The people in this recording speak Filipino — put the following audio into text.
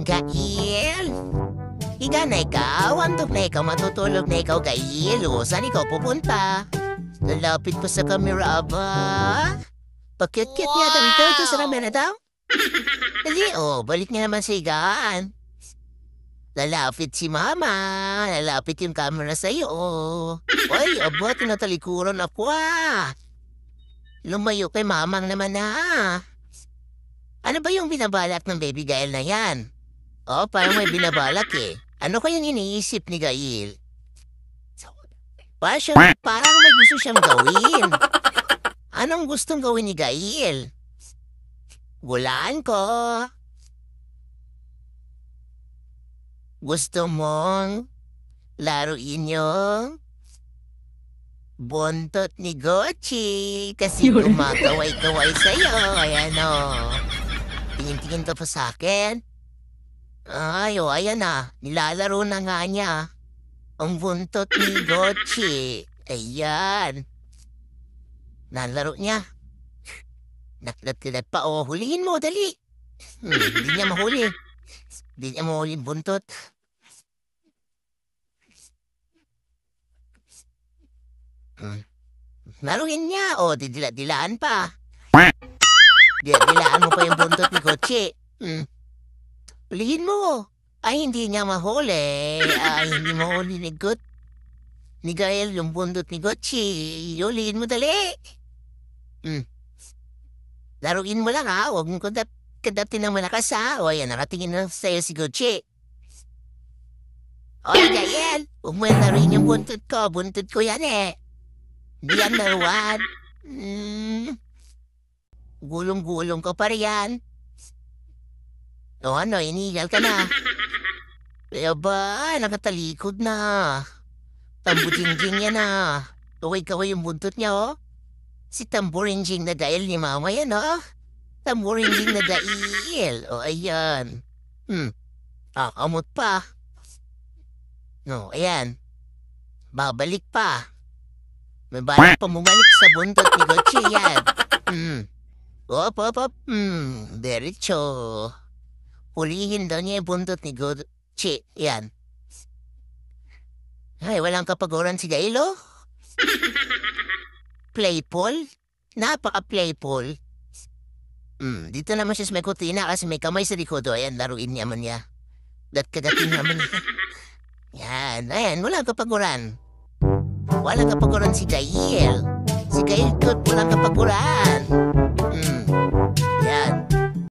Gail? Higa na ikaw, antok na ikaw, matutulog na ikaw, Gail. O, saan ikaw pupunta? Lalapit pa sa kamera ba? Pakit-kit niya daw ito, ito sa ramera daw. Dali, balik niya naman sa higaan. Lalapit si mama, lalapit yung camera sa'yo. Oy, aba, tinatalikuran ako Lumayo kay mamang naman Ano ba yung binabalak ng baby Gail na yan? Parang may binabalak Ano kayang iniisip ni Gail? Parang may gusto siyang gawin. Anong gustong gawin ni Gail? Hulaan ko. Gusto mong laruin yung buntot ni Gochi kasi kumakaway-kaway sa'yo. Ayan Tingin-tingin ka pa sa'kin. Ayan nilalaro na nga niya ang buntot ni Gochi. Ayan. Nalaro niya. Naklat-kilat pa. Hulihin mo, dali. Hindi niya mahuli. Hindi niya mahuli yung buntot. Laruin niya. Didila-dilaan pa. Dilaan mo pa yung buntot ni Gochi. Hulihin mo. Hindi niya mahuli. Hindi mahuli ni Gail yung buntot ni Gochi. Hulihin mo dali. Laruin mo lang Huwag mo kadatin ng malakas Ayan, nakatingin na sa'yo si Gochi. Gael, huwag mo yung laruin yung buntot ko. Buntot ko yan Hindi yan laruan. Gulong-gulong ko pa riyan. Inigal ka na. Nakatalikod na. Tambutingjing yan Kaway-kaway yung buntot niya Si Tamburinjing na Gail ni mama yan Tamburinjing na Gail. Ayan. Amot pa. Ayan. Babalik pa. May balak pa bumalik sa buntot ni Gochi yan. Op. Diretso. Hulihin daw niya yung buntot ni Gochi. Yan. Walang kapaguran si Gail Playful? Napaka-playful. Dito naman siya sa may kutina kasi may kamay sa likod. Ayan, laruin niya man niya. Kadating naman niya. Ayan, walang kapaguran. Walang kapaguran si Gail. Si Gail, walang kapaguran.